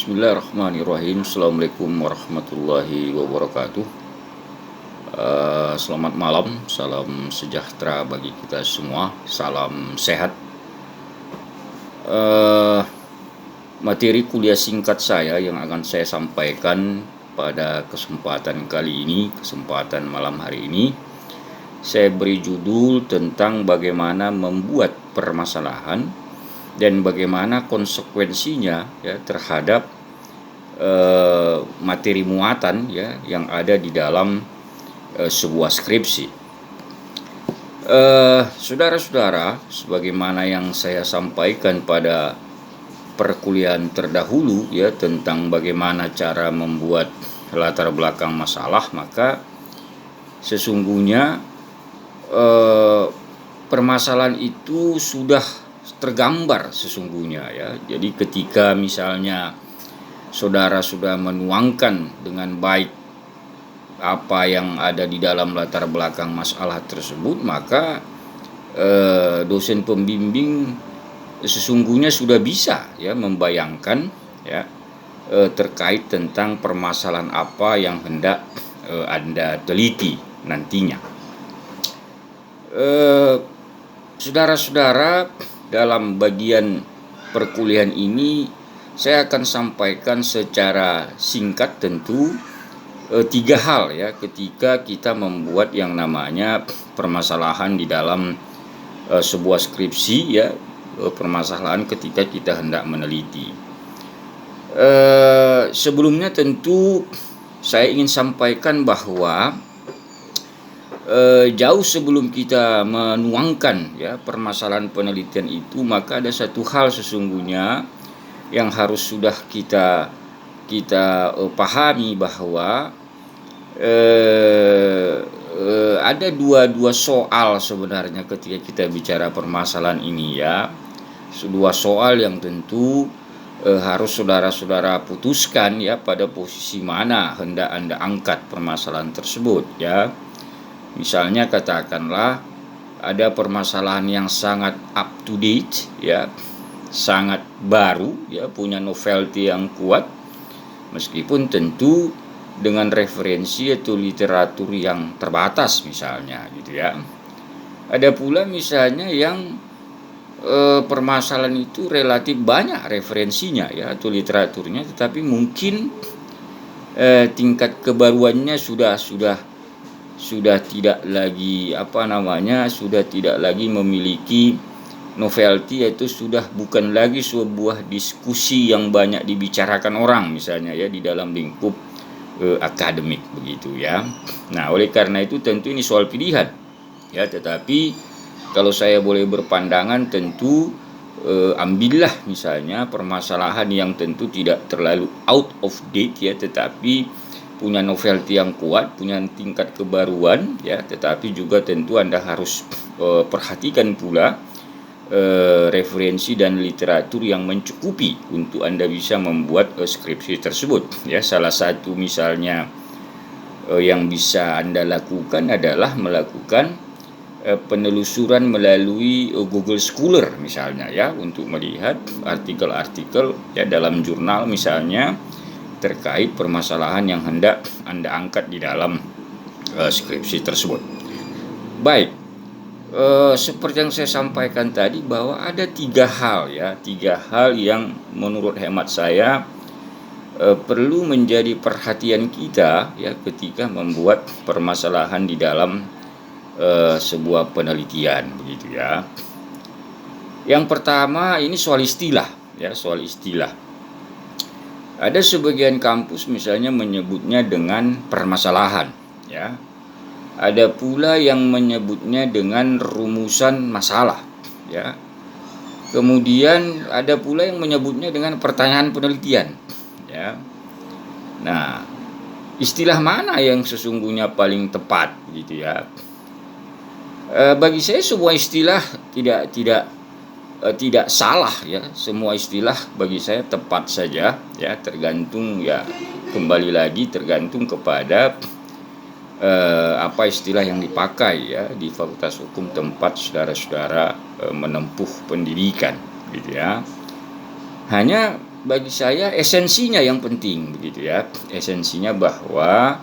Bismillahirrahmanirrahim. Assalamualaikum warahmatullahi wabarakatuh. Selamat malam, salam sejahtera bagi kita semua, salam sehat. Materi kuliah singkat saya yang akan saya sampaikan pada kesempatan kali ini, kesempatan malam hari ini, saya beri judul tentang bagaimana membuat permasalahan dan bagaimana konsekuensinya ya terhadap materi muatan ya yang ada di dalam sebuah skripsi. Saudara-saudara, sebagaimana yang saya sampaikan pada perkuliahan terdahulu ya tentang bagaimana cara membuat latar belakang masalah, maka sesungguhnya permasalahan itu sudah tergambar sesungguhnya ya. Jadi ketika misalnya saudara sudah menuangkan dengan baik apa yang ada di dalam latar belakang masalah tersebut, maka dosen pembimbing sesungguhnya sudah bisa ya membayangkan ya terkait tentang permasalahan apa yang hendak Anda teliti nantinya. Saudara-saudara, dalam bagian perkuliahan ini saya akan sampaikan secara singkat tentu 3 hal ya ketika kita membuat yang namanya permasalahan di dalam sebuah skripsi ya, permasalahan ketika kita hendak meneliti. Sebelumnya tentu saya ingin sampaikan bahwa jauh sebelum kita menuangkan ya permasalahan penelitian itu, maka ada satu hal sesungguhnya yang harus sudah kita pahami bahwa ada dua soal sebenarnya ketika kita bicara permasalahan ini ya. Dua soal yang tentu harus saudara-saudara putuskan ya pada posisi mana hendak Anda angkat permasalahan tersebut ya. Misalnya katakanlah ada permasalahan yang sangat up to date ya, sangat baru ya, punya novelty yang kuat, meskipun tentu dengan referensi atau literatur yang terbatas misalnya gitu ya. Ada pula misalnya yang permasalahan itu relatif banyak referensinya ya atau literaturnya, tetapi mungkin tingkat kebaruannya sudah tidak lagi sudah tidak lagi memiliki novelty, yaitu sudah bukan lagi sebuah diskusi yang banyak dibicarakan orang misalnya ya di dalam lingkup akademik begitu ya. Nah, oleh karena itu tentu ini soal pilihan ya, tetapi kalau saya boleh berpandangan tentu ambillah misalnya permasalahan yang tentu tidak terlalu out of date ya, tetapi punya novelty yang kuat, punya tingkat kebaruan ya, tetapi juga tentu Anda harus perhatikan pula referensi dan literatur yang mencukupi untuk Anda bisa membuat skripsi tersebut ya. Salah satu misalnya yang bisa Anda lakukan adalah melakukan penelusuran melalui Google Scholar misalnya ya, untuk melihat artikel-artikel ya dalam jurnal misalnya terkait permasalahan yang hendak Anda angkat di dalam skripsi tersebut. Baik, seperti yang saya sampaikan tadi bahwa ada 3 hal yang menurut hemat saya perlu menjadi perhatian kita ya ketika membuat permasalahan di dalam sebuah penelitian begitu ya. Yang pertama ini soal istilah ya, soal istilah. Ada sebagian kampus misalnya menyebutnya dengan permasalahan ya. Ada pula yang menyebutnya dengan rumusan masalah ya. Kemudian ada pula yang menyebutnya dengan pertanyaan penelitian ya. Nah, istilah mana yang sesungguhnya paling tepat gitu ya? Bagi saya semua istilah tidak salah ya, semua istilah bagi saya tepat saja ya, tergantung ya, kembali lagi tergantung kepada apa istilah yang dipakai ya di Fakultas Hukum tempat saudara-saudara menempuh pendidikan gitu ya. Hanya bagi saya esensinya yang penting begitu ya. Esensinya bahwa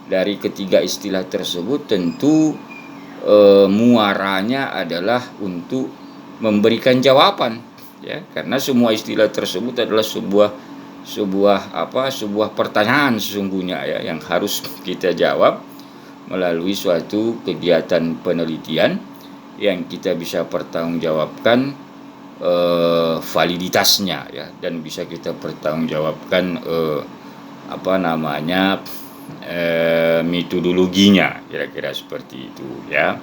dari ketiga istilah tersebut tentu muaranya adalah untuk memberikan jawaban ya, karena semua istilah tersebut adalah sebuah pertanyaan sesungguhnya ya, yang harus kita jawab melalui suatu kegiatan penelitian yang kita bisa pertanggungjawabkan validitasnya ya, dan bisa kita pertanggungjawabkan metodologinya, kira-kira seperti itu ya.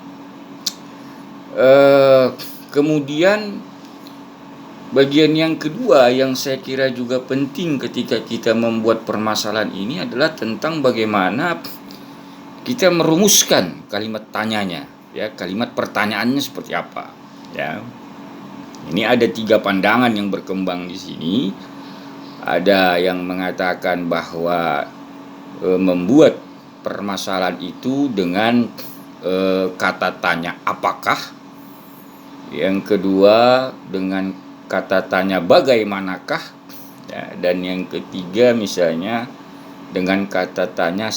Kemudian bagian yang kedua yang saya kira juga penting ketika kita membuat permasalahan ini adalah tentang bagaimana kita merumuskan kalimat tanyanya ya, kalimat pertanyaannya seperti apa ya. Ini ada 3 pandangan yang berkembang di sini. Ada yang mengatakan bahwa membuat permasalahan itu dengan kata tanya apakah. Yang kedua dengan kata tanya bagaimanakah ya, dan yang ketiga misalnya dengan kata tanya